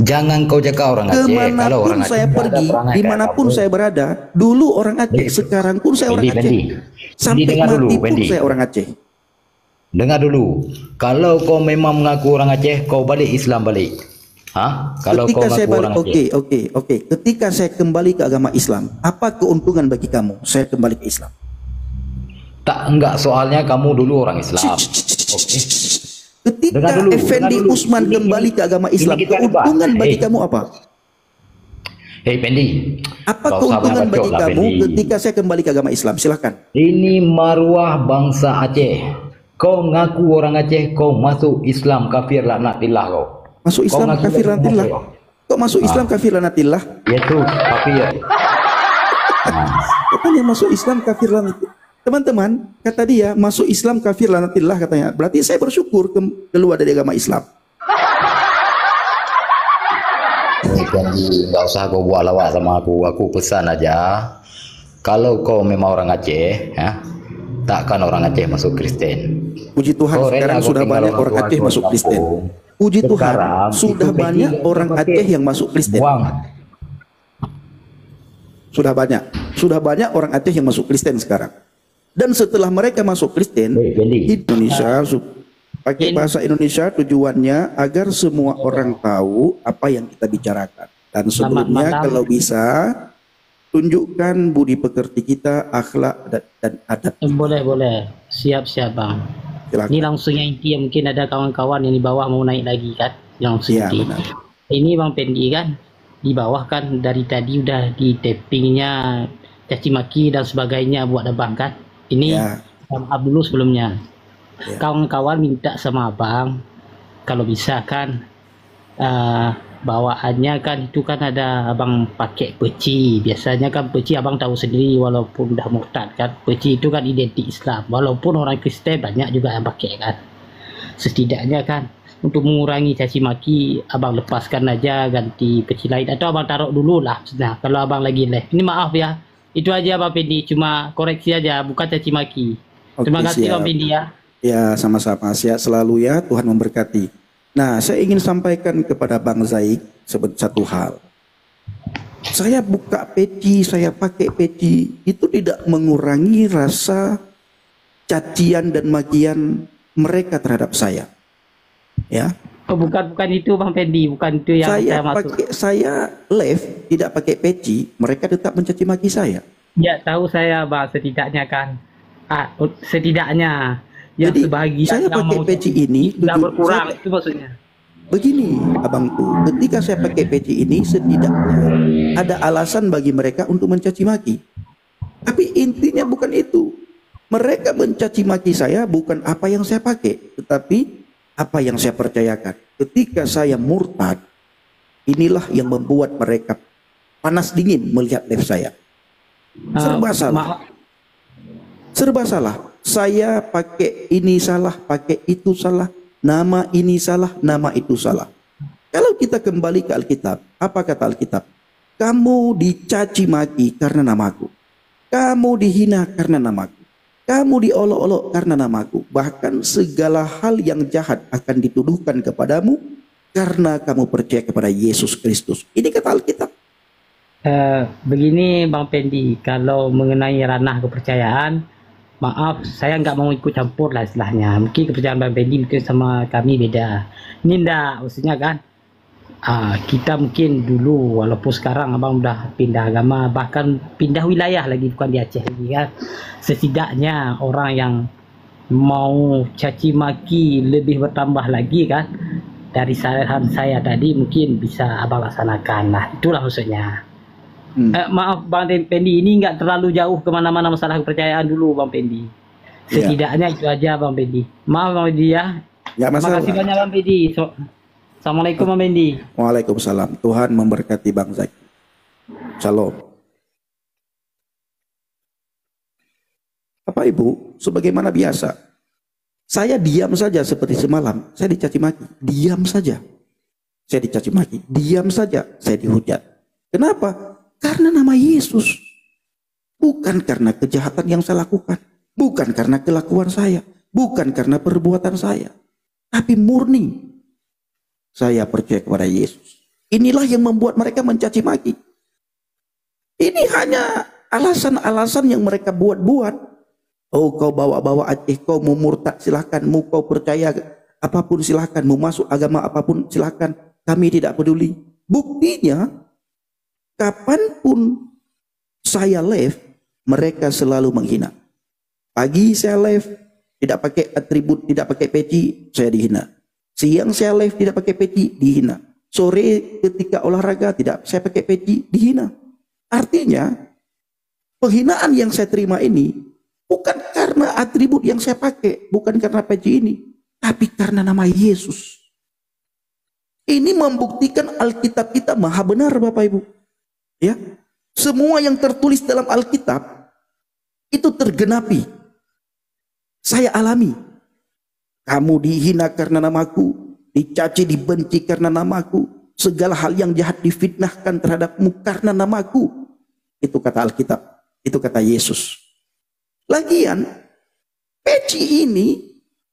Jangan kau jaga orang Aceh. Kalau Kemanapun orang Aceh saya pergi, dimanapun saya berada, dulu orang Aceh, sekarang pun saya orang Aceh. Sampai mati pun saya orang Aceh. Dengar dulu. Kalau kau memang mengaku orang Aceh, kau balik Islam balik. Kalau ketika kau saya mengaku balik, orang Aceh. oke. Ketika saya kembali ke agama Islam, apa keuntungan bagi kamu? Saya kembali ke Islam. Enggak, soalnya kamu dulu orang Islam. Ketika Effendi Usman kembali ke agama Islam, keuntungan bagi kamu apa? Hei Pendi, apa keuntungan bagi kamu ketika saya kembali ke agama Islam? Silahkan. Ini maruah bangsa Aceh. Kau ngaku orang Aceh, kau masuk Islam, kafir laknatillah kau. Masuk Islam kafir laknatillah. Kok masuk Islam kafir laknatillah? Itu kafir. Katanya masuk Islam kafir laknatillah. Teman-teman, kata dia masuk Islam kafir laknatillah katanya. Berarti saya bersyukur keluar dari agama Islam. Jadi nggak usah kau buat lawak sama aku pesan aja. Kalau kau memang orang Aceh, takkan orang Aceh masuk Kristen. Puji Tuhan, sekarang sudah banyak orang Aceh masuk Kristen. Puji Tuhan, sudah banyak orang Aceh yang masuk Kristen. Sudah banyak orang Aceh yang masuk Kristen sekarang. Dan setelah mereka masuk Kristen, Indonesia pakai bahasa Indonesia tujuannya agar semua orang tahu apa yang kita bicarakan. Dan sebelumnya kalau bisa tunjukkan budi pekerti kita, akhlak dan adab. Boleh. Siap Bang. Silakan. Ini langsung yang inti, mungkin ada kawan-kawan yang di bawah mau naik lagi kan. Langsung inti. Ini Bang Pendi kan di bawah kan dari tadi udah di tappingnya caci maki dan sebagainya buat abang kan. Ini maaf dulu sebelumnya. Kawan-kawan minta sama abang kalau bisa kan bawaannya kan itu kan ada abang pakai peci. Biasanya kan peci abang tahu sendiri walaupun udah murtad kan, peci itu kan identik Islam, walaupun orang Kristen banyak juga yang pakai kan. Setidaknya kan untuk mengurangi caci maki abang lepaskan aja, ganti peci lain atau abang taruh dulu lah. Nah kalau abang lagi live ini maaf ya, itu aja Bang Pendi, cuma koreksi aja bukan caci maki. Terima kasih Bang Pendi ya. Ya sama-sama, sehat selalu ya, Tuhan memberkati. Nah, saya ingin sampaikan kepada Bang Zaid satu hal. Saya buka peci, saya pakai peci, itu tidak mengurangi rasa cacian dan makian mereka terhadap saya. Ya. Oh, bukan itu Bang Pendi, bukan itu yang saya maksud. Saya live tidak pakai peci, mereka tetap mencaci maki saya. Ya, tahu saya Bang, setidaknya kan. Setidaknya yang jadi sebagian saya pakai peci ini tidak berkurang, itu maksudnya. Begini abangku, ketika saya pakai peci ini setidaknya ada alasan bagi mereka untuk mencaci maki. Tapi intinya bukan itu. Mereka mencaci maki saya bukan apa yang saya pakai, tetapi apa yang saya percayakan. Ketika saya murtad, inilah yang membuat mereka panas dingin melihat live saya. Serba salah. Serba salah. Saya pakai ini salah, pakai itu salah, nama ini salah, nama itu salah. Kalau kita kembali ke Alkitab, apa kata Alkitab? Kamu dicaci maki karena namaku. Kamu dihina karena namaku. Kamu diolok-olok karena namaku. Bahkan segala hal yang jahat akan dituduhkan kepadamu karena kamu percaya kepada Yesus Kristus. Ini kata Alkitab. Begini Bang Pendi, kalau mengenai ranah kepercayaan, maaf, saya nggak mau ikut campur lah istilahnya. Mungkin kepercayaan Bang Pendi mungkin sama kami beda. Ini enggak, maksudnya kan kita mungkin dulu, walaupun sekarang abang udah pindah agama, bahkan pindah wilayah lagi, bukan di Aceh lagi kan. Setidaknya orang yang mau caci maki lebih bertambah lagi kan, dari saran saya tadi mungkin bisa abang laksanakan. Nah itulah maksudnya. Maaf Bang Pendi, ini nggak terlalu jauh kemana-mana masalah kepercayaan dulu Bang Pendi. Setidaknya itu aja Bang Pendi. Maaf Bang Pendi ya. Terima kasih banyak Bang Pendi. Assalamualaikum Bang Pendi. Waalaikumsalam. Tuhan memberkati Bang Zaid. Shalom. Bapak Ibu, sebagaimana biasa, saya diam saja seperti semalam. Saya dicaci maki, diam saja. Saya dicaci maki, diam saja. Saya dihujat. Kenapa? Karena nama Yesus. Bukan karena kejahatan yang saya lakukan. Bukan karena kelakuan saya. Bukan karena perbuatan saya. Tapi murni saya percaya kepada Yesus. Inilah yang membuat mereka mencaci maki. Ini hanya alasan-alasan yang mereka buat-buat. Oh, kau bawa-bawa Aceh, kau mau murtad silahkan, mau kau percaya apapun silahkan, mau masuk agama apapun silahkan, kami tidak peduli. Buktinya, kapanpun saya live, mereka selalu menghina. Pagi saya live, tidak pakai atribut, tidak pakai peci, saya dihina. Siang saya live, tidak pakai peci, dihina. Sore ketika olahraga, tidak saya pakai peci, dihina. Artinya, penghinaan yang saya terima ini bukan karena atribut yang saya pakai, bukan karena peci ini, tapi karena nama Yesus. Ini membuktikan Alkitab kita maha benar, Bapak Ibu. Ya, semua yang tertulis dalam Alkitab itu tergenapi. Saya alami. Kamu dihina karena namaku, dicaci, dibenci karena namaku, segala hal yang jahat difitnahkan terhadapmu karena namaku. Itu kata Alkitab, itu kata Yesus. Lagian, peci ini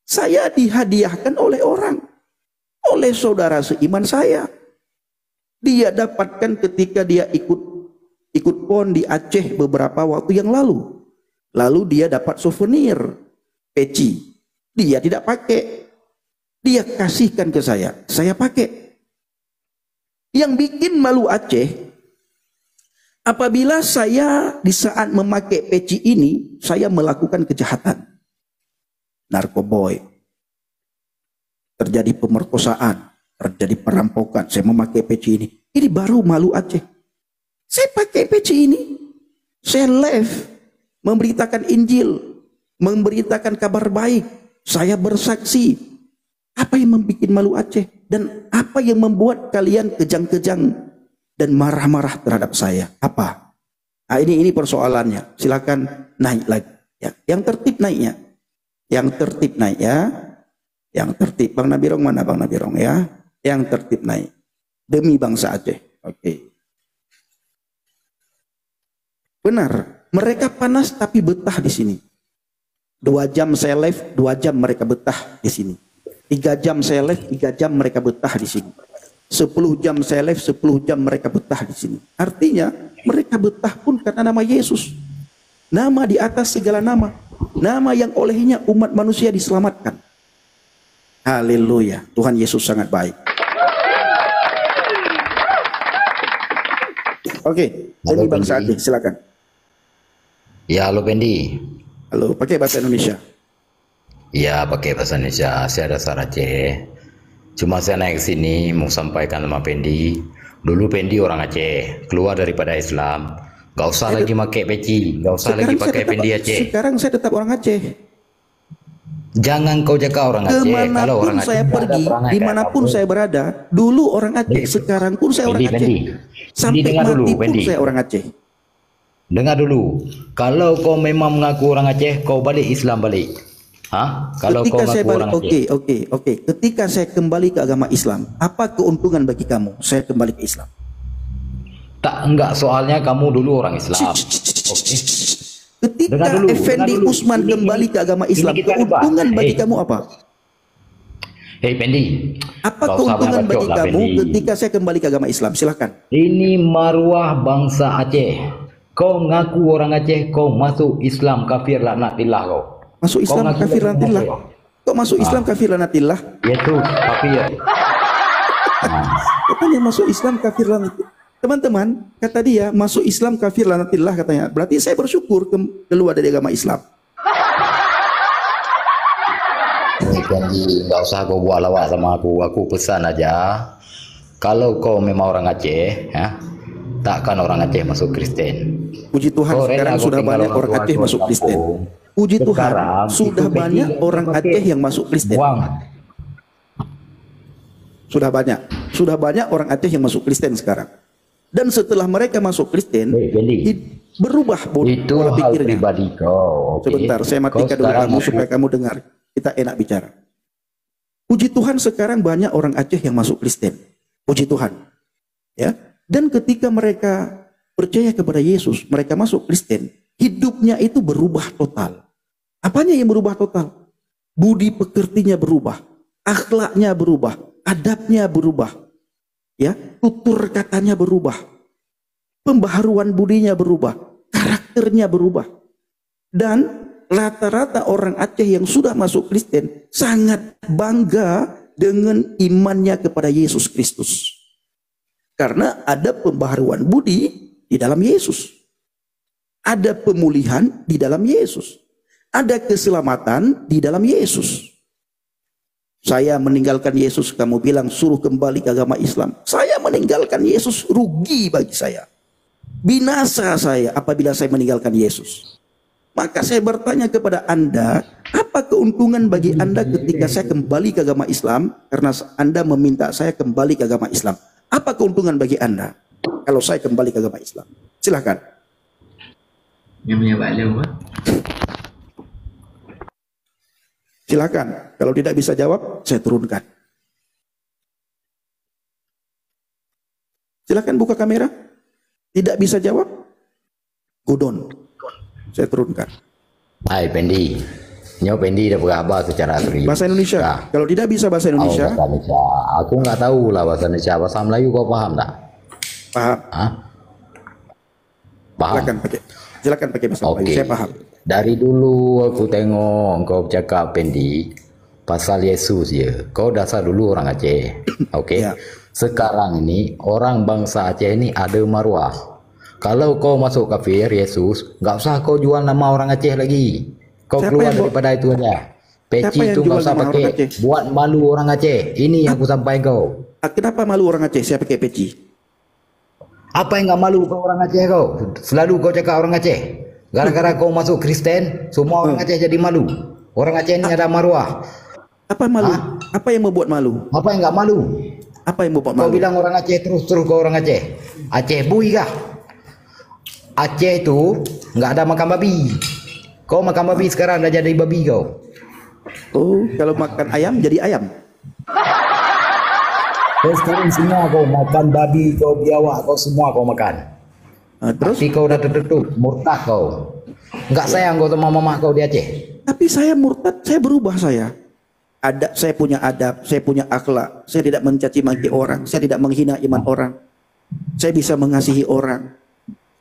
saya dihadiahkan oleh orang, oleh saudara seiman saya. Dia dapatkan ketika dia ikut PON di Aceh beberapa waktu yang lalu. Lalu dia dapat souvenir peci. Dia tidak pakai. Dia kasihkan ke saya pakai. Yang bikin malu Aceh, apabila saya di saat memakai peci ini, saya melakukan kejahatan. Narkoboy. Terjadi pemerkosaan, terjadi perampokan, saya memakai peci ini. Ini baru malu Aceh. Saya pakai peci ini. Saya live, memberitakan Injil, memberitakan kabar baik. Saya bersaksi. Apa yang membuat malu Aceh? Dan apa yang membuat kalian kejang-kejang dan marah-marah terhadap saya? Apa? Nah, ini persoalannya. Silakan naik lagi. Ya. Yang tertib naiknya. Yang tertib naik ya. Yang tertib. Bang Nabirong mana Bang Nabirong ya? Yang tertib naik. Demi bangsa Aceh. Oke. Benar. Mereka panas tapi betah di sini. 2 jam saya live, 2 jam mereka betah di sini. 3 jam saya live, 3 jam mereka betah di sini. 10 jam saya live, 10 jam mereka betah di sini. Artinya mereka betah pun karena nama Yesus. Nama di atas segala nama. Nama yang olehnya umat manusia diselamatkan. Haleluya. Tuhan Yesus sangat baik. Oke, jadi bangsa Aceh, silakan. Ya, halo Pendi. Halo, pakai bahasa Indonesia. Ya, pakai bahasa Indonesia. Saya dasar Aceh. Cuma saya naik ke sini mau sampaikan sama Pendi. Dulu Pendi orang Aceh, keluar daripada Islam. Gak usah lagi pakai peci, gak usah lagi pakai Pendi Aceh. Sekarang saya tetap orang Aceh. Jangan kau jaga orang Aceh. Kalau orang Kemanapun saya Aceh pergi, dimanapun saya berada, dulu orang Aceh, sekarang pun saya orang Aceh. Sampai mati pun saya orang Aceh. Dengar dulu, kalau kau memang mengaku orang Aceh, kau balik Islam balik. Hah? Kalau Ketika kau saya mengaku balik, orang Aceh. oke. Ketika saya kembali ke agama Islam, apa keuntungan bagi kamu? Saya kembali ke Islam. Enggak, soalnya kamu dulu orang Islam. Oke. Ketika Effendi Usman kembali ke agama Islam, keuntungan bagi kamu apa? Hei Pendi, apa keuntungan bagi kamu ketika saya kembali ke agama Islam? Silahkan. Ini maruah bangsa Aceh. Kau ngaku orang Aceh, kau masuk Islam, kafir laknatillah kau. Masuk Islam kafir laknatillah. Kau masuk Islam kafir laknatillah? Itu kafir. Katanya masuk Islam kafir laknatillah. Teman-teman, kata dia masuk Islam kafir laknatillah katanya. Berarti saya bersyukur keluar dari agama Islam. Jadi nggak usah kau buat lawak sama aku. Aku pesan aja. Kalau kau memang orang Aceh, ya, takkan orang Aceh masuk Kristen. Puji Tuhan, sekarang sudah banyak orang Aceh masuk Kristen. Puji Tuhan, sudah banyak orang Aceh yang masuk Kristen. Sudah banyak orang Aceh yang masuk Kristen sekarang. Dan setelah mereka masuk Kristen, berubah pola pikirnya. Sebentar, saya matikan dulu kamu supaya kamu dengar. Kita enak bicara. Puji Tuhan, sekarang banyak orang Aceh yang masuk Kristen. Puji Tuhan. Ya. Dan ketika mereka percaya kepada Yesus, mereka masuk Kristen, hidupnya itu berubah total. Apanya yang berubah total? Budi pekertinya berubah, akhlaknya berubah, adabnya berubah. ya, tutur katanya berubah, pembaharuan budinya berubah, karakternya berubah. Dan rata-rata orang Aceh yang sudah masuk Kristen sangat bangga dengan imannya kepada Yesus Kristus. Karena ada pembaharuan budi di dalam Yesus. Ada pemulihan di dalam Yesus. Ada keselamatan di dalam Yesus. Saya meninggalkan Yesus, kamu bilang suruh kembali ke agama Islam. Saya meninggalkan Yesus, rugi bagi saya. Binasa saya apabila saya meninggalkan Yesus. Maka saya bertanya kepada Anda, apa keuntungan bagi Anda ketika saya kembali ke agama Islam? Karena Anda meminta saya kembali ke agama Islam. Apa keuntungan bagi Anda kalau saya kembali ke agama Islam? Silahkan. Yang punya Pak Leo, Pak. Silakan. Kalau tidak bisa jawab, saya turunkan. Silakan buka kamera. Tidak bisa jawab, gudon. Saya turunkan. Hai Pendi, nyo Pendi dah berapa secara serius. Bahasa Indonesia. Nah. Kalau tidak bisa bahasa Indonesia, Bahasa Indonesia. Aku nggak tahu lah bahasa Indonesia. Bahasa Melayu kau paham tak? paham. Hah? Paham. Silakan pakai bahasa Melayu. Saya paham. Dari dulu aku tengok kau cakap Pendi pasal Yesus ya. Kau dasar dulu orang Aceh. Oke. Ya. Sekarang ini orang bangsa Aceh ini ada maruah. Kalau kau masuk kafir Yesus, nggak usah kau jual nama orang Aceh lagi. Kau Siapa keluar yang daripada itu aja. Peci yang itu nggak jual usah nama orang pakai. Aceh? Buat malu orang Aceh. Ini yang aku sampaikan kau. Kenapa malu orang Aceh? Saya pakai peci. Apa yang nggak malu kau orang Aceh kau? Selalu kau cakap orang Aceh. Gara-gara kau masuk Kristen, semua orang Aceh jadi malu. Orang Aceh ini ada maruah. Apa malu? Apa yang membuat malu? Apa yang nggak malu? Apa yang membuat Kau malu? bilang orang Aceh terus kau orang Aceh. Aceh bui kah? Aceh itu nggak ada makan babi. Kau makan babi sekarang dah jadi babi kau. Oh, kalau makan ayam jadi ayam. Kau sekarang semua kau makan babi, kau biawak, kau semua kau makan. Terus? Tapi kau dah tertutup, murtad kau. Nggak sayang kau sama mama kau di Aceh. Tapi saya murtad, saya berubah saya. Adab, saya punya akhlak. Saya tidak mencaci maki orang, saya tidak menghina iman orang. Saya bisa mengasihi orang.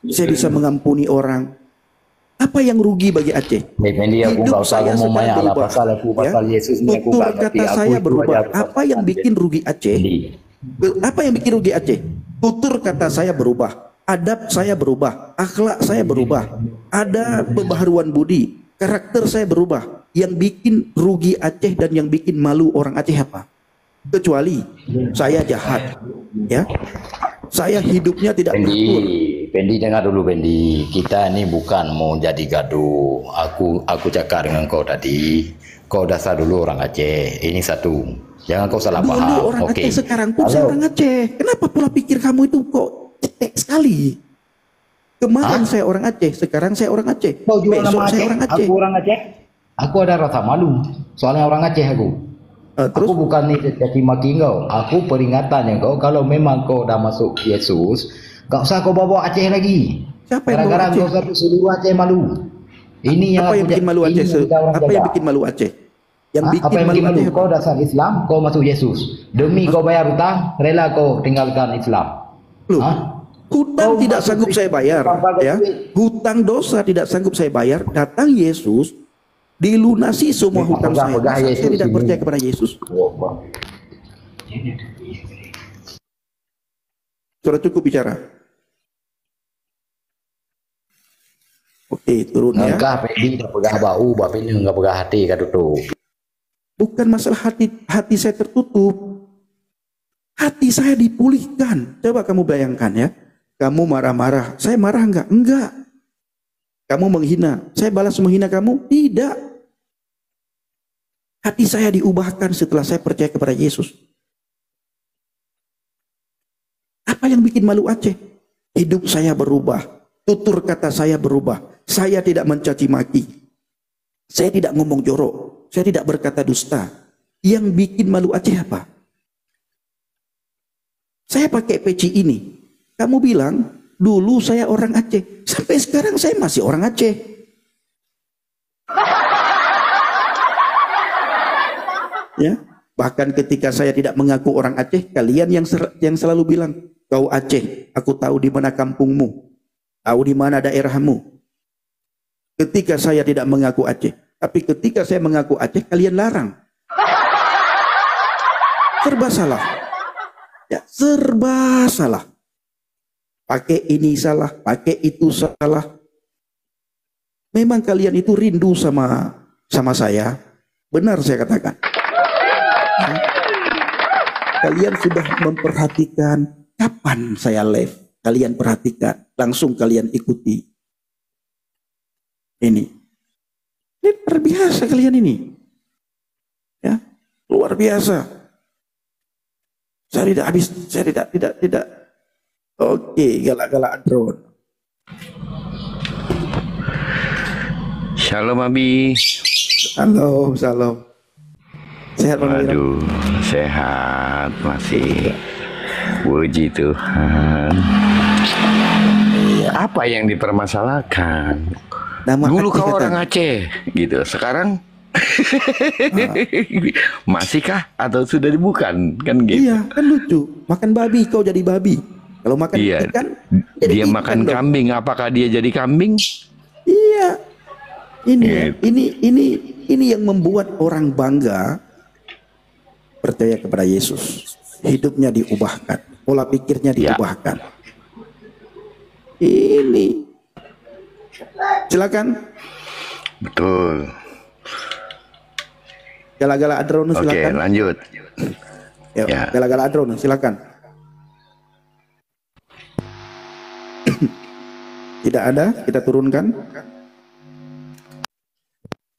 Saya bisa mengampuni orang. Apa yang rugi bagi Aceh? Pendi, aku nggak usah ngomong banyak lah pasal aku pasal Yesus ni aku Tutur nggak ngerti. kata saya berubah. Apa yang bikin rugi Aceh? Apa yang bikin rugi Aceh? Tutur kata saya berubah. Adab saya berubah, akhlak saya berubah, ada pembaharuan budi, karakter saya berubah. Yang bikin rugi Aceh dan yang bikin malu orang Aceh apa? Kecuali saya jahat, ya. Saya hidupnya tidak teratur. Pendi dengar dulu Pendi. Kita ini bukan mau jadi gaduh. Aku cakap dengan kau tadi. Kau dasar dulu orang Aceh. Ini satu. Jangan kau salah Dulu paham. orang Oke. Aceh, sekarang pun saya orang Aceh. Kenapa pula pikir kamu itu kok cetek sekali? Kemarin saya orang Aceh, sekarang saya orang Aceh. Kau jual Besok nama saya Aceh. orang Aceh. Aku orang Aceh. Aku ada rasa malu. Soalnya orang Aceh aku. Terus Aku bukan ni caci maki kau. Aku peringatan yang kau. Kalau memang kau dah masuk Yesus, gak usah kau bawa Aceh lagi. Siapa yang bawa Gara-gara Aceh? kau satu seluruh Aceh malu. Ini yang apa aku yang bikin malu Aceh? Apa yang bikin malu Aceh? Yang apa bikin yang malu bikin malu? Aceh apa? Kau dasar Islam, kau masuk Yesus. Demi kau bayar hutang, rela kau tinggalkan Islam. Loh, Hah? hutang Kau tidak masuk sanggup saya bayar, tanpa ya. duit. Hutang dosa tidak sanggup saya bayar. Datang Yesus, dilunasi semua hutang saya. Pegang-pegang Masa Yesus saya tidak ini. percaya kepada Yesus. Sudah cukup bicara. Oke, turun ya. Engkau Pendi dah pegang bau, bapak ini enggak pegang hati kau tutup. Bukan masalah hati saya tertutup. Hati saya dipulihkan. Coba kamu bayangkan ya. Kamu marah-marah. Saya marah enggak? Enggak. Kamu menghina. Saya balas menghina kamu? Tidak. Hati saya diubahkan setelah saya percaya kepada Yesus. Apa yang bikin malu Aceh? Hidup saya berubah. Tutur kata saya berubah. Saya tidak mencaci maki. Saya tidak ngomong jorok. Saya tidak berkata dusta. Yang bikin malu Aceh apa? Saya pakai peci ini. Kamu bilang, dulu saya orang Aceh. Sampai sekarang saya masih orang Aceh. Ya, Bahkan ketika saya tidak mengaku orang Aceh, kalian yang selalu bilang, kau Aceh, aku tahu di mana kampungmu, tahu di mana daerahmu. Ketika saya tidak mengaku Aceh, tapi ketika saya mengaku Aceh, kalian larang. Serba salah. Ya, serba salah. Pakai ini salah, pakai itu salah. Memang kalian itu rindu sama saya. Benar saya katakan. Kalian sudah memperhatikan kapan saya live. Kalian perhatikan, langsung kalian ikuti. Ini luar biasa kalian ini. Ya, luar biasa. Saya tidak. Oke, galak-galak drone. Shalom Abi. Halo, salam. Sehat Bang Wira? Waduh, sehat masih. Puji Tuhan. Apa yang dipermasalahkan? Dulu Aceh kau kata. orang Aceh, gitu. Sekarang masihkah atau sudah bukan? Kan gitu. Iya, kan lucu. Makan babi, kau jadi babi. Kalau makan Iya. ikan, jadi Dia ikan makan dong. kambing, apakah dia jadi kambing? Iya. Gitu. Ini yang membuat orang bangga percaya kepada Yesus. Hidupnya diubahkan, pola pikirnya Ya. diubahkan. Ini. Silakan. Betul. Gala-gala Adron Oke, silakan. lanjut. Ya. Gala-gala Adron silakan. Tidak ada, kita turunkan.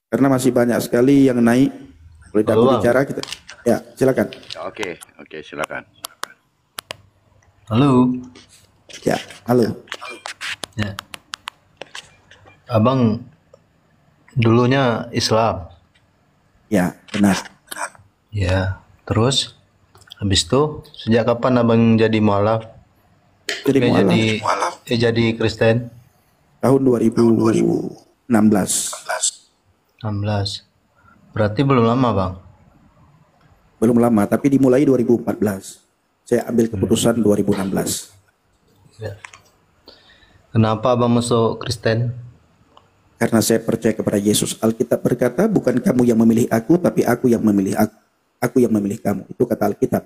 Karena masih banyak sekali yang naik. Boleh dapat bicara kita. Ya, silakan. Oke, silakan. Halo. Ya, halo. Ya. Abang dulunya Islam. Ya, benar. Ya. Terus habis itu sejak kapan abang jadi mualaf? Jadi mualaf Jadi Kristen? tahun 2016. 16. Berarti belum lama, Bang. Belum lama, tapi dimulai 2014. Saya ambil keputusan 2016. Ya. Kenapa abang masuk Kristen? Karena saya percaya kepada Yesus. Alkitab berkata, bukan kamu yang memilih aku, tapi aku yang memilih aku. Aku yang memilih kamu. Itu kata Alkitab.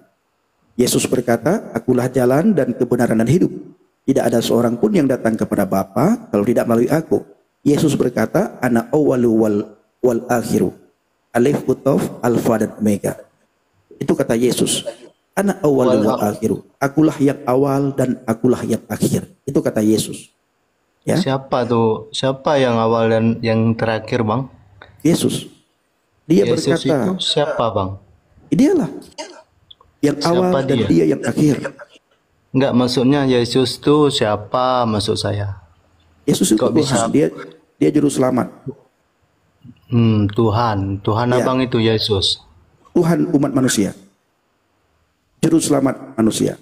Yesus berkata, akulah jalan dan kebenaran dan hidup. Tidak ada seorang pun yang datang kepada Bapa kalau tidak melalui aku. Yesus berkata, ana awwalu wal akhiru. Alif Kutov, Alfa dan Omega. Itu kata Yesus. Ana awwalu wal akhiru. Akulah yang awal dan akulah yang akhir. Itu kata Yesus. Ya. Siapa tuh? Siapa yang awal dan yang terakhir, Bang? Yesus. Dia Yesus berkata, itu siapa, Bang? dialah yang Siapa awal dan dia? dia yang akhir. Enggak, maksudnya Yesus tuh siapa maksud saya? Yesus itu Kok bisa? Tuhan. Dia juru selamat. Tuhan Ya. abang itu Yesus. Tuhan umat manusia. Juru selamat manusia.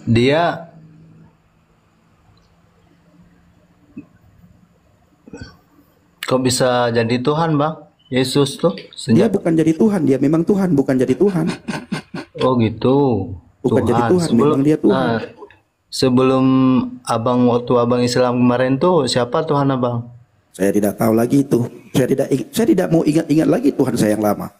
Dia kok bisa jadi Tuhan, Bang? Yesus tuh Dia sejak bukan jadi Tuhan, dia memang Tuhan, bukan jadi Tuhan. oh gitu. Bukan jadi Tuhan, memang dia Tuhan. Nah, sebelum abang waktu abang Islam kemarin tuh siapa Tuhan abang? Saya tidak tahu lagi itu. Saya tidak mau ingat-ingat lagi Tuhan saya yang lama.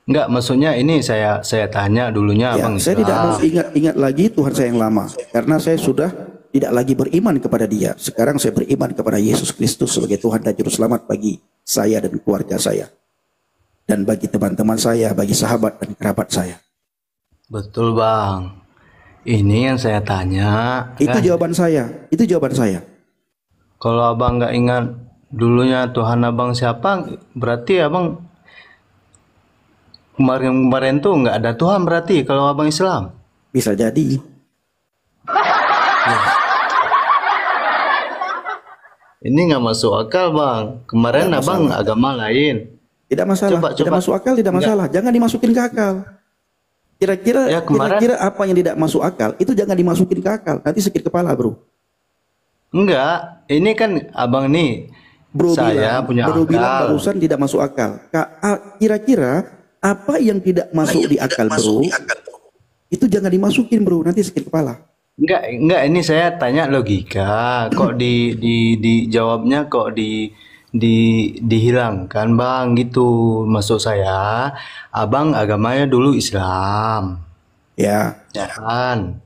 Enggak, maksudnya ini saya tanya dulunya Ya, abang saya Islam. tidak mau ingat-ingat lagi Tuhan saya yang lama, karena saya sudah tidak lagi beriman kepada Dia. Sekarang saya beriman kepada Yesus Kristus sebagai Tuhan dan Juru Selamat bagi saya dan keluarga saya, dan bagi teman-teman saya, bagi sahabat dan kerabat saya. Betul, Bang. Ini yang saya tanya. Itu kan? jawaban saya. Itu jawaban saya. Kalau abang nggak ingat dulunya Tuhan abang siapa, berarti abang kemarin tuh nggak ada Tuhan berarti kalau abang Islam. Bisa jadi. Ini nggak masuk akal, Bang. Kemarin Nggak abang agama lain. Tidak masalah. Coba. Tidak masuk akal, tidak masalah. Jangan dimasukin ke akal. Kira-kira Ya, kemarin- kira-kira apa yang tidak masuk akal itu jangan dimasukin ke akal. Nanti sakit kepala, bro. Enggak, ini kan abang nih Bro bilang barusan tidak masuk akal. Kira-kira apa yang tidak masuk di akal, bro? Itu jangan dimasukin, bro, nanti sakit kepala. Enggak, ini saya tanya logika. Kok dijawabnya kok dihilangkan, Bang, gitu. Maksud saya, Abang agamanya dulu Islam. Ya. Ya kan?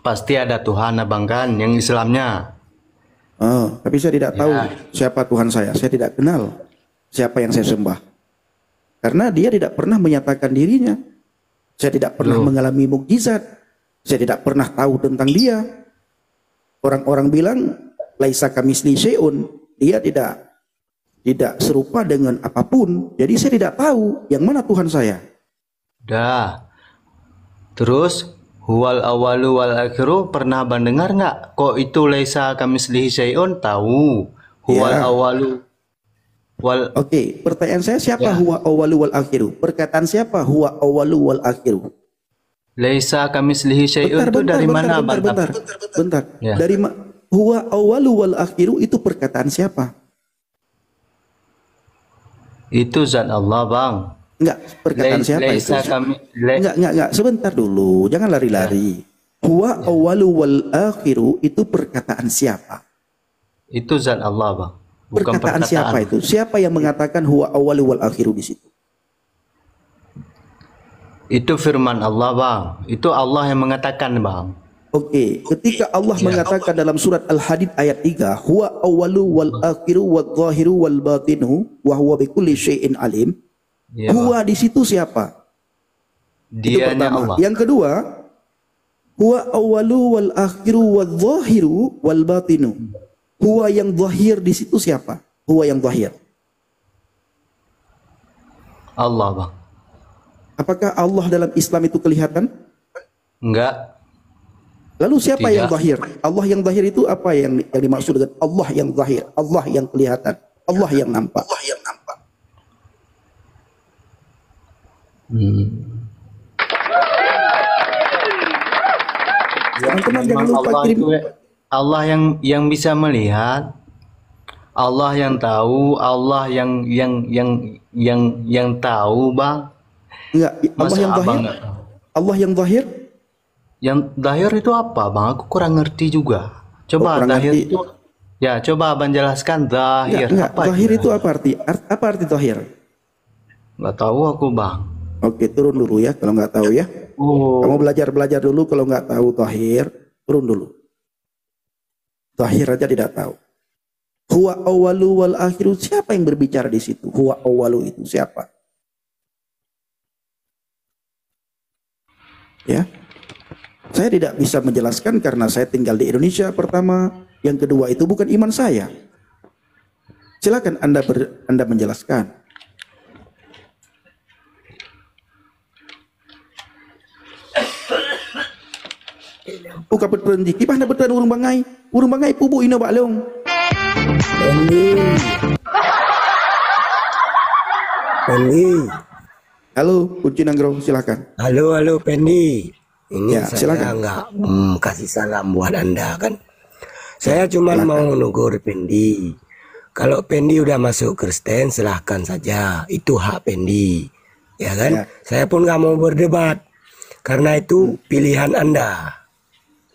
Pasti ada Tuhan Abang kan yang Islamnya. Tapi saya tidak tahu siapa Tuhan saya. Saya tidak kenal siapa yang saya sembah. Karena dia tidak pernah menyatakan dirinya. Saya tidak pernah mengalami mukjizat. Saya tidak pernah tahu tentang dia. Orang-orang bilang laisa kamitsli syai'un. Dia tidak serupa dengan apapun. Jadi saya tidak tahu yang mana Tuhan saya. Terus huwal awalu wal akhiru pernah Abang dengar nggak? Kok itu laisa kamitslihi syai'un? Tahu. Huwal awalu wal. Oke, pertanyaan saya siapa huwa awalu wal akhiru? Perkataan siapa huwa awalu wal akhiru? Laisa kamitslihi syai'un itu dari mana, Bang? Bentar. Dari huwa awalu wal akhiru itu perkataan siapa? Itu zat Allah, Bang. Enggak, perkataan siapa itu? Enggak, sebentar dulu, jangan lari-lari. Huwa awalu wal akhiru itu perkataan siapa? Itu zat Allah, Bang. Bukan perkataan siapa itu? Siapa yang mengatakan huwa awalu wal akhiru di situ? Itu firman Allah, Bang. Itu Allah yang mengatakan, Bang. Oke, ketika Allah mengatakan dalam surat Al-Hadid ayat 3, huwa awalu wal akhiru wal zahiru wal batinu wa huwa bikulli syai'in alim. Huwa di situ siapa? Dianya Allah. Yang kedua, huwa awalu wal akhiru wal zahiru wal batinu. Huwa yang zahir di situ siapa? Huwa yang zahir. Allah, Bang. Apakah Allah dalam Islam itu kelihatan? Enggak. Lalu siapa yang zahir? Allah yang zahir itu apa yang dimaksud dengan Allah yang zahir? Allah yang kelihatan, Allah yang nampak. Teman-teman jangan lupa kirim. Allah yang bisa melihat, Allah yang tahu, Allah yang tahu, Bang. Enggak, Allah yang zahir. Allah yang zahir. Yang zahir itu apa, Bang? Aku kurang ngerti juga. Coba zahir itu. Ya, coba Abang jelaskan zahir. Zahir itu apa arti? Apa arti zahir? Nggak tahu aku, Bang. Oke, turun dulu ya kalau nggak tahu ya. Kamu belajar dulu kalau nggak tahu zahir, turun dulu. Zahir aja tidak tahu. Huwa awalu wal akhiru, siapa yang berbicara di situ? Huwa awalu itu siapa? Ya. Saya tidak bisa menjelaskan karena saya tinggal di Indonesia pertama. Yang kedua itu bukan iman saya. Silakan Anda menjelaskan. Buka berhenti. Kipah Anda bertahan urung bangai pubu ino Pak Leong. Pendi. Halo, Kunci Nanggro, silakan. Halo Pendi. Ini ya, saya nggak kasih salam buat Anda kan. Saya cuma mau negur Pendi. Kalau Pendi udah masuk Kristen silahkan saja. Itu hak Pendi. Ya kan? Ya. Saya pun nggak mau berdebat. Karena itu pilihan Anda.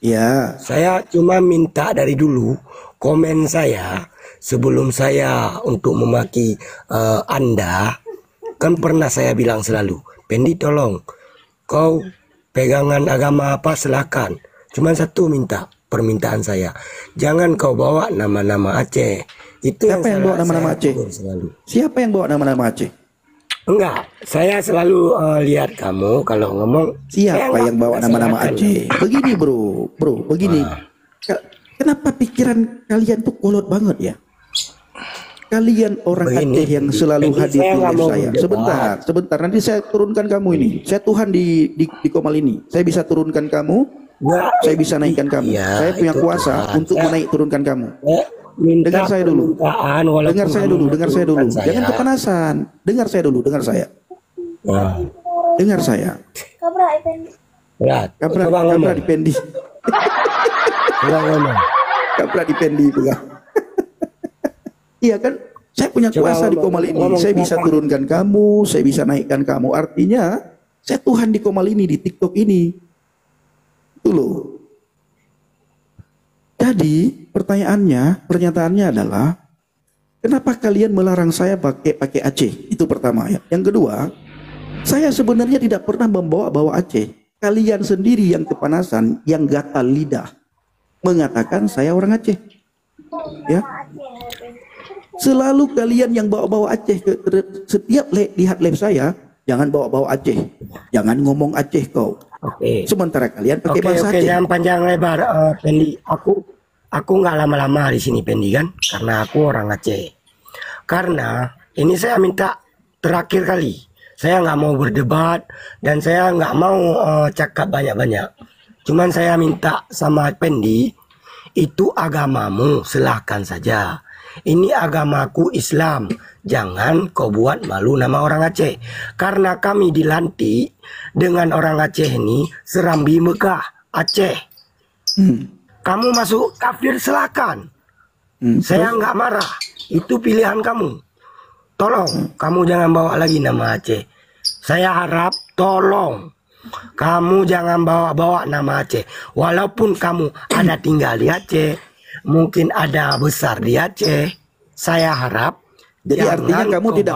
Ya. Saya cuma minta dari dulu komen saya sebelum saya untuk memaki Anda. Kan pernah saya bilang selalu, Pendi tolong kau pegangan agama apa silakan. Cuma satu permintaan saya. Jangan kau bawa nama-nama Aceh. Itu siapa yang bawa nama-nama Aceh? Selalu. Siapa yang bawa nama-nama Aceh? Enggak, saya selalu lihat kamu kalau ngomong. Siapa yang bawa nama-nama Aceh? Begini bro, begini. Kenapa pikiran kalian tuh kolot banget ya? Kalian orang Aceh yang selalu hadir di saya. Sebentar. Nanti saya turunkan kamu ini. Saya Tuhan di Komal ini. Saya bisa turunkan kamu. Saya bisa naikkan kamu. Saya punya kuasa untuk turunkan kamu. Dengar saya dulu. Dengar saya dulu. Jangan kepanasan. Dengar saya dulu. Dengar saya. Kabra di Pendi. Kabra di Pendi pula. Iya kan? Saya punya Coba kuasa di Komal ini. ngomong Saya bisa turunkan kamu, saya bisa naikkan kamu. Artinya, saya Tuhan di Komal ini, di TikTok ini. Itu loh. Jadi, pernyataannya adalah, kenapa kalian melarang saya pakai Aceh? Itu pertama ya. Yang kedua, saya sebenarnya tidak pernah membawa Aceh. Kalian sendiri yang kepanasan, yang gatal lidah, mengatakan saya orang Aceh. Ya. Selalu kalian yang bawa Aceh setiap lihat live saya, jangan bawa Aceh. Jangan ngomong Aceh kau. Oke. Sementara kalian pakai bahasa Oke, Aceh. jangan panjang lebar, Pendi. Aku nggak lama-lama di sini, Pendi, kan? Karena aku orang Aceh. Karena ini saya minta terakhir kali. Saya nggak mau berdebat dan saya nggak mau cakap banyak-banyak. Cuman saya minta sama Pendi, itu agamamu silahkan saja. Ini agamaku Islam. Jangan kau buat malu nama orang Aceh. Karena kami dilantik dengan orang Aceh ini Serambi Mekah, Aceh. Kamu masuk kafir silakan. Saya nggak marah. Itu pilihan kamu. Tolong, kamu jangan bawa lagi nama Aceh. Saya harap tolong kamu jangan bawa-bawa nama Aceh. Walaupun kamu ada tinggal di Aceh, mungkin ada besar di Aceh, saya harap. Jadi artinya kamu tidak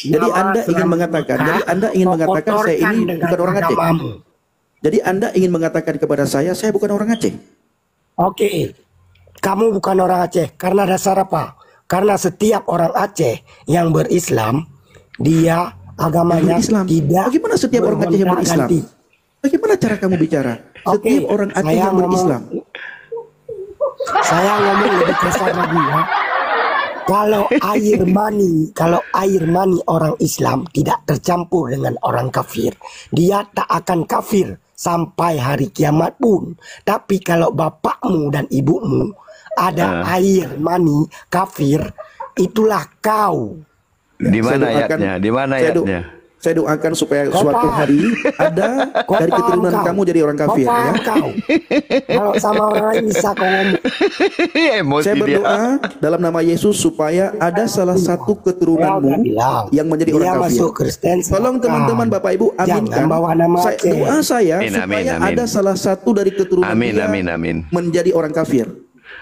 jadi Anda ingin mengatakan, saya ini bukan orang Aceh. Jadi Anda ingin mengatakan kepada saya bukan orang Aceh. Oke, kamu bukan orang Aceh karena dasar apa? Karena setiap orang Aceh yang berislam, dia agamanya Islam. tidak. Bagaimana setiap orang Aceh yang berislam? Bagaimana cara kamu bicara? Setiap orang Aceh yang berislam. Saya ngomong lebih kasar lagi ya. Kalau air mani orang Islam tidak tercampur dengan orang kafir, dia tak akan kafir sampai hari kiamat pun. Tapi kalau bapakmu dan ibumu ada air mani kafir, itulah kau. Di mana ayatnya? Di mana ayatnya? Saya doakan supaya suatu hari ada dari keturunan kamu jadi orang kafir ya. Kalau sama orang lain bisa kau ngomong. Saya berdoa dalam nama Yesus supaya ada salah satu keturunanmu yang menjadi orang kafir. Tolong teman-teman Bapak Ibu aminkan. Doa saya supaya ada salah satu dari keturunan dia menjadi orang kafir.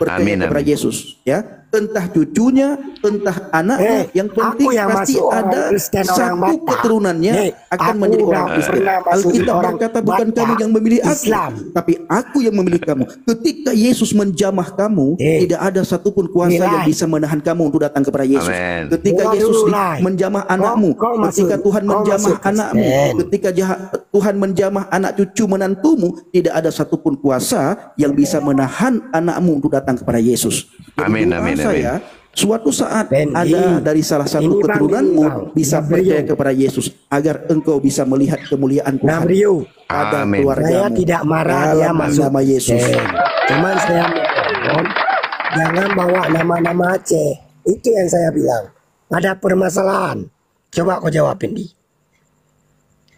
Percaya kepada Yesus ya, entah cucunya, entah anaknya, yang penting pasti ada satu keturunannya akan menjadi orang Kristen. Alkitab berkata bukan kamu yang memilih aku, tapi aku yang memilih kamu. Ketika Yesus menjamah kamu, tidak ada satupun kuasa yang bisa menahan kamu untuk datang kepada Yesus. Ketika Yesus menjamah anakmu, ketika Tuhan menjamah anakmu, ketika Tuhan menjamah anak cucu menantumu, tidak ada satupun kuasa yang bisa menahan anakmu untuk datang kepada Yesus. Amin, amin, saya, suatu saat ada dari salah satu keturunanmu bisa percaya kepada Yesus agar engkau bisa melihat kemuliaan Tuhan pada keluargamu. Saya tidak marah dia masuk nama Yesus. Cuman saya mohon jangan bawa nama-nama Aceh. Itu yang saya bilang. Ada permasalahan. Coba kau jawab ini.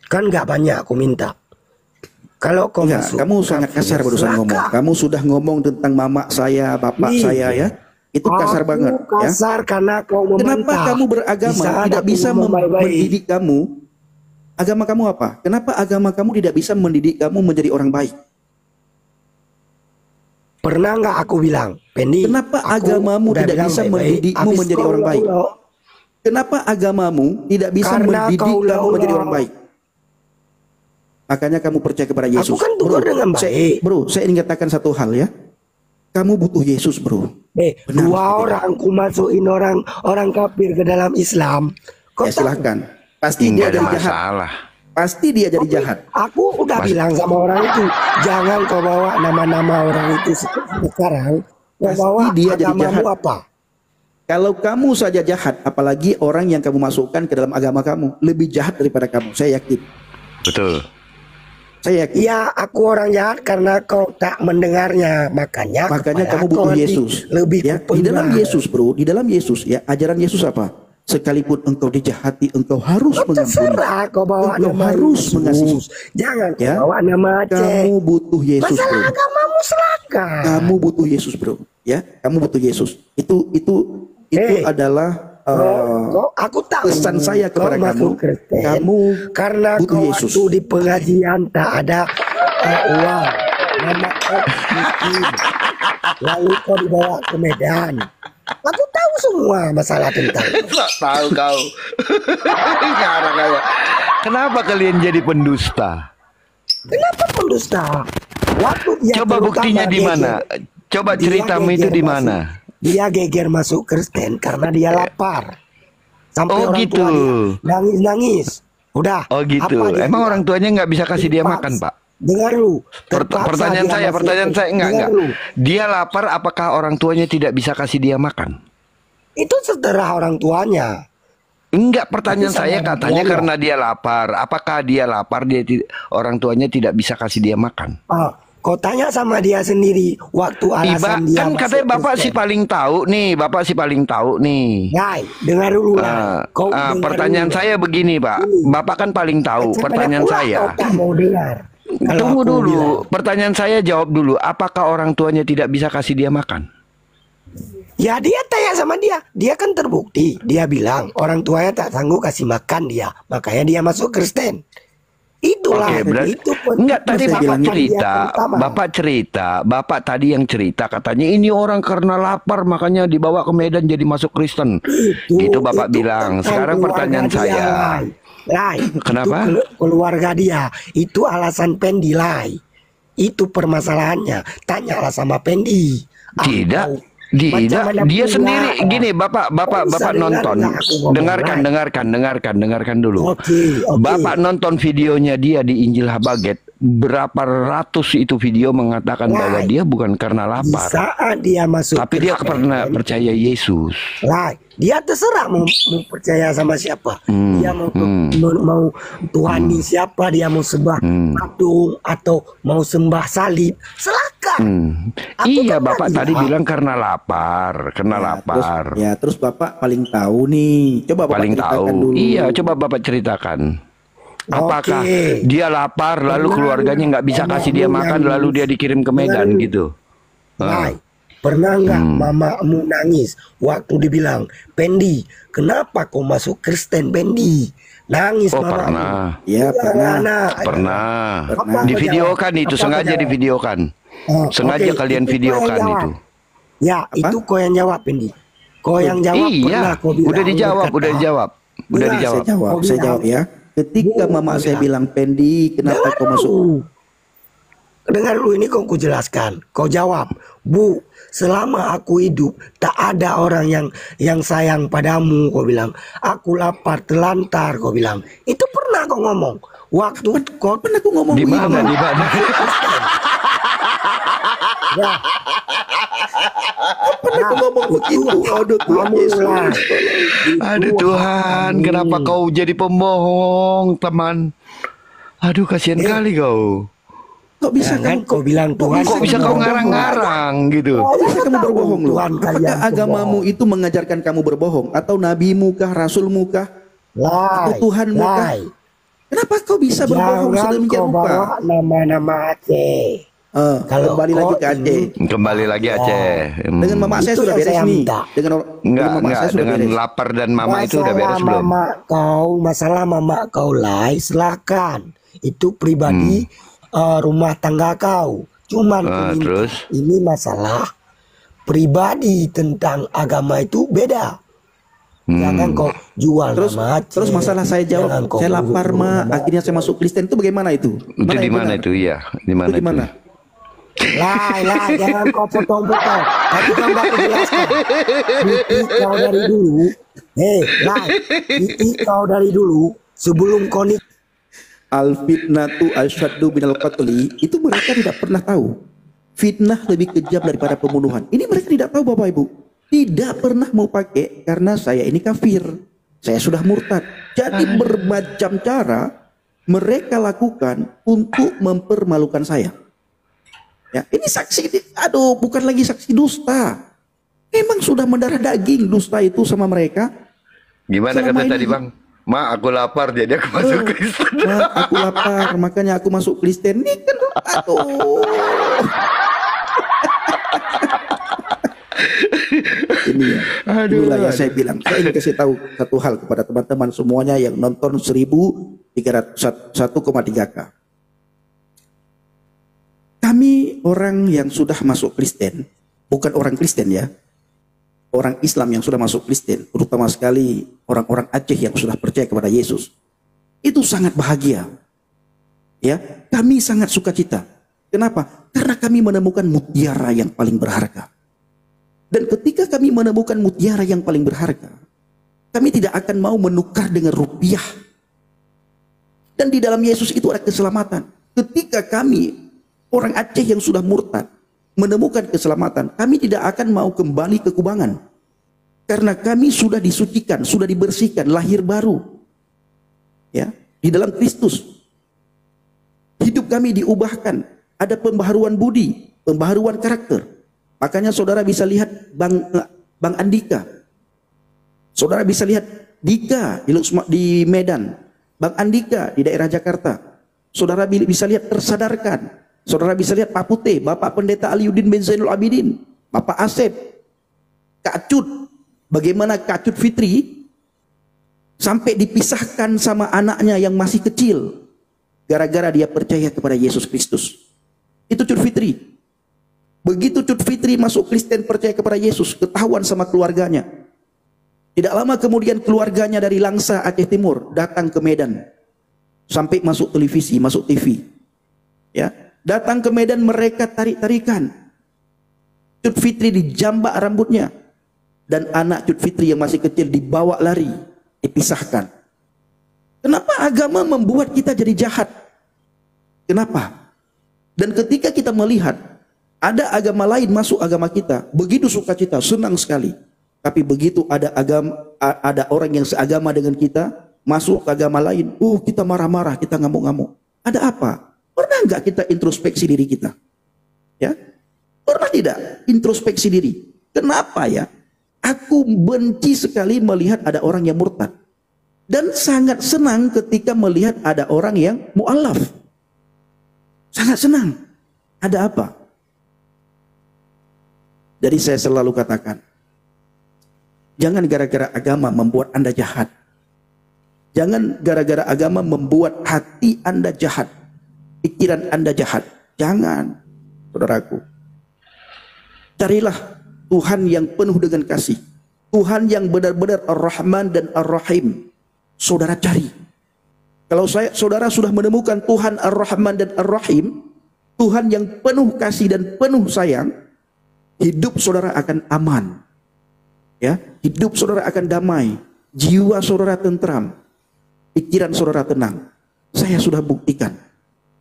Kan nggak banyak aku minta. Kalau kau masuk, kamu sangat kasar barusan ngomong. Kamu sudah ngomong tentang mama saya, bapak saya ya. Itu kasar banget kasar ya. Karena kau membantah. Kenapa kamu beragama tidak bisa mendidik kamu? Agama kamu apa? Kenapa agama kamu tidak bisa mendidik kamu menjadi orang baik? Pernah nggak aku bilang, Pendi? Kenapa agamamu tidak bisa mendidikmu menjadi orang baik? Kenapa agamamu tidak bisa mendidik kamu menjadi orang baik? Makanya kamu percaya kepada Yesus. Aku kan tegur dengan baik. Bro, saya ingin katakan satu hal ya. Kamu butuh Yesus, bro. Dua orang ku masukin orang kafir ke dalam Islam. Silahkan. Pasti dia jadi jahat. Pasti dia jadi jahat. Aku udah bilang sama orang itu, jangan kau bawa nama-nama orang itu sekarang. Kau bawa dia jadi jahat. Apa? Kalau kamu saja jahat, apalagi orang yang kamu masukkan ke dalam agama kamu lebih jahat daripada kamu. Saya yakin. Betul. Saya yakin. Ya, aku orang jahat karena kau tak mendengarnya. Makanya kamu butuh Yesus. Lebih ya, di dalam Yesus, bro. Di dalam Yesus ya. Ajaran Yesus apa? Sekalipun engkau dijahati, engkau harus mengampuni. Kau bawa engkau harus mengasihi. Jangan ya? bawa nama Aceh. Kamu butuh Yesus, masalah agamamu silakan. Kamu butuh Yesus, bro. Ya, kamu butuh Yesus. Itu itu adalah aku tahu pesan saya kepada kau kamu. masuk Kristen Kamu karena butuh kau Yesus. waktu di pengajian tak ada uang, nama miskin, lalu kau dibawa ke Medan. Aku tahu semua masalah tentang. Tak tahu kau. Ngarang kau. Kenapa kalian jadi pendusta? Kenapa pendusta? Waktu dia Coba terutama buktinya di mana? Coba dia ceritamu itu geger di mana? Dia geger masuk Kristen karena dia lapar. Sampai Oh, orang gitu. tua dia nangis-nangis. Udah. Oh gitu. apa dia Emang bilang? orang tuanya nggak bisa kasih dia Terpaksa. makan, Pak? Dengar lu. terpaksa Pertanyaan dia saya, masuk pertanyaan saya Kristen. enggak. Dengar lu. Dia lapar, apakah orang tuanya tidak bisa kasih dia makan? Itu seterah orang tuanya. Enggak, pertanyaan Tapi sama saya orang katanya tuanya. karena dia lapar. Apakah dia lapar orang tuanya tidak bisa kasih dia makan? Kau tanya sama dia sendiri waktu Iba, alasan dia kan masuk katanya Bapak Kristen. sih paling tahu nih, Bapak sih paling tahu nih. Yai, dengar dulu lah. Kau dengar Pertanyaan dulu. saya begini, Pak. Bapak kan paling tahu. Sampai Pertanyaan pula saya. Kau tak mau dengar. Kalau Tunggu aku dulu. bilang, Pertanyaan saya jawab dulu. Apakah orang tuanya tidak bisa kasih dia makan? ya dia tanya sama dia. Dia kan terbukti. Dia bilang orang tuanya tak sanggup kasih makan dia. Makanya dia masuk Kristen. Itulah. Oke, berarti itu enggak tadi saya Bapak bilang cerita, Bapak tadi yang cerita katanya ini orang karena lapar makanya dibawa ke Medan jadi masuk Kristen. Itu Bapak bilang. tentang Sekarang keluarga pertanyaan dia, saya. Lai. Kenapa? Itu keluarga dia. Itu alasan Pendi, Lai. Itu permasalahannya. Tanyalah sama Pendi. Tidak, kau- tidak. macam mana Dia pula. sendiri gini, Bapak Kau bisa nonton. dengar aku ngomong, Dengarkan dulu. Oke. Bapak nonton videonya dia di Injil Habaget. Berapa ratus itu video mengatakan bahwa dia bukan karena Di lapar, saat dia masuk tapi dia Kristen, pernah percaya Yesus. Lai, dia terserah mau percaya sama siapa. Dia mau Tuhani siapa, dia mau sembah patung atau mau sembah salib, silakan. Aku Iya, kan Bapak bilang. tadi bilang karena lapar, Terus Bapak paling tahu nih. Coba Bapak paling ceritakan tahu. dulu. Iya, coba Bapak ceritakan. Apakah Oke. dia lapar lalu keluarganya nggak bisa kasih dia makan lalu dia dikirim ke Medan gitu? Lai, pernah nggak mamamu nangis waktu dibilang, Pendi, kenapa kau masuk Kristen, Pendi? Nangis Oh, mamamu. pernah. Ya, pernah. Pernah. Apa Divideokan itu, Apa sengaja jawab? divideokan. Sengaja Oke, kalian itu kau yang videokan jawab. itu. Ya, itu kau yang jawab, Pendi. Kau yang jawab pernah Iya, kau bilang. udah dijawab, berkata, udah dijawab. Udah Benar, dijawab. Saya jawab ya. Ketika Bu, mama kau saya bilang. bilang, Pendi, kenapa kau masuk? Dengar dulu ini kau jelaskan. Kau jawab, Bu, selama aku hidup tak ada orang yang sayang padamu. Kau bilang, aku lapar terlantar. Kau bilang, itu pernah kau ngomong. Waktu kau Pernah aku ngomong Di mana? begitu? Di mana? Ya, Pernah aku ngomong begitu? Aduh Tuhan kamu Yesus. lah. Aduh Tuhan, kenapa kau jadi pembohong, teman? Aduh, kasihan kali kau. Kok bisa Jangan kamu kau bilang Tuhan. Kok bisa kau ngarang-ngarang gitu? Kok bisa kamu tahu berbohong loh? Tuhan kalian Apakah agamamu berbohong? itu mengajarkan kamu berbohong? Atau nabimu kah, rasulmu kah? Lai, Atau Tuhanmu kah? Lai. Kenapa kau bisa berbohong Jangan sedemikian kau rupa? bawa nama-nama Aceh. Kalau Kembali lagi kau ke Aceh. Kembali lagi Aceh. Dengan mama saya Itu sudah yang beres saya nih. minta. Dengan mama saya sudah dengan beres. lapar dan mama itu udah beres belum? Masalah mama kau Lai, silakan. Itu pribadi rumah tangga kau. Cuman ku minta, Terus? ini masalah pribadi tentang agama itu beda. Jangan kau jual Terus nama Aceh. terus masalah saya Jangan jawab, kau saya lapar buruk-buruk ma, nama akhirnya saya masuk Kristen itu bagaimana itu? Itu di yang mana benar? itu? Iya, di mana Itu di itu? mana? Lai, jangan kau potong-potong. Tapi kau nggak jelaskan. Titik kau dari dulu. Lai, titik kau dari dulu sebelum kau nikah. Al fitnatu asyaddu minal qatli, itu mereka tidak pernah tahu. Fitnah lebih kejam daripada pembunuhan. Ini mereka tidak tahu Bapak Ibu. Tidak pernah mau pakai karena saya ini kafir. Saya sudah murtad. Jadi bermacam cara mereka lakukan untuk mempermalukan saya. Ya, ini saksi, aduh, bukan lagi saksi dusta. Memang sudah mendarah daging dusta itu sama mereka. Gimana Selama kata ini- tadi Bang? Ma, aku lapar jadi aku masuk Kristen. Nah, aku lapar, makanya aku masuk Kristen. Ini kan, aduh. Ini ya. Inilah yang saya bilang. Saya ingin kasih tahu satu hal kepada teman-teman semuanya yang nonton 1,3K. Kami orang yang sudah masuk Kristen, bukan orang Kristen ya, orang Islam yang sudah masuk Kristen, terutama sekali orang-orang Aceh yang sudah percaya kepada Yesus, itu sangat bahagia. Ya, kami sangat sukacita. Kenapa? Karena kami menemukan mutiara yang paling berharga. Dan ketika kami menemukan mutiara yang paling berharga, kami tidak akan mau menukar dengan rupiah. Dan di dalam Yesus itu ada keselamatan. Ketika kami orang Aceh yang sudah murtad menemukan keselamatan, kami tidak akan mau kembali ke kubangan. Karena kami sudah disucikan, sudah dibersihkan, lahir baru. Ya, di dalam Kristus. Hidup kami diubahkan, ada pembaharuan budi, pembaharuan karakter. Makanya saudara bisa lihat Bang Andika. Saudara bisa lihat Dika di Medan, Bang Andika di daerah Jakarta. Saudara bisa lihat tersadarkan. Saudara bisa lihat Pak Putih, Bapak Pendeta Aliuddin bin Zainul Abidin, Bapak Asep, Kak Cut. Bagaimana Kak Cut Fitri sampai dipisahkan sama anaknya yang masih kecil gara-gara dia percaya kepada Yesus Kristus. Itu Cut Fitri. Begitu Cut Fitri masuk Kristen, percaya kepada Yesus, ketahuan sama keluarganya. Tidak lama kemudian keluarganya dari Langsa, Aceh Timur datang ke Medan. Sampai masuk televisi, masuk TV. Ya, datang ke Medan, mereka tarik-tarikan. Cut Fitri dijambak rambutnya. Dan anak Cut Fitri yang masih kecil dibawa lari, dipisahkan. Kenapa agama membuat kita jadi jahat? Kenapa? Dan ketika kita melihat ada agama lain masuk agama kita, begitu sukacita, senang sekali. Tapi begitu ada orang yang seagama dengan kita masuk ke agama lain, kita marah-marah, kita ngamuk-ngamuk. Ada apa? Pernah nggak kita introspeksi diri kita? Ya, pernah tidak introspeksi diri? Kenapa ya? Aku benci sekali melihat ada orang yang murtad. Dan sangat senang ketika melihat ada orang yang mu'alaf. Sangat senang. Ada apa? Jadi saya selalu katakan, jangan gara-gara agama membuat Anda jahat. Jangan gara-gara agama membuat hati Anda jahat. Pikiran Anda jahat. Jangan, saudaraku. Carilah Tuhan yang penuh dengan kasih. Tuhan yang benar-benar Ar-Rahman dan Ar-Rahim. Saudara cari. Kalau saudara sudah menemukan Tuhan Ar-Rahman dan Ar-Rahim, Tuhan yang penuh kasih dan penuh sayang, hidup saudara akan aman. Ya, hidup saudara akan damai, jiwa saudara tentram, pikiran saudara tenang. Saya sudah buktikan.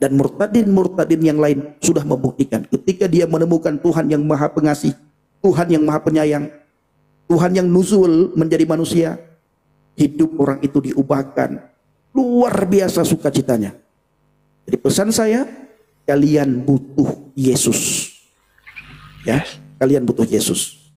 Dan murtadin yang lain sudah membuktikan. Ketika dia menemukan Tuhan yang maha pengasih, Tuhan yang maha penyayang, Tuhan yang nuzul menjadi manusia, hidup orang itu diubahkan. Luar biasa sukacitanya. Jadi pesan saya, kalian butuh Yesus. Ya, kalian butuh Yesus.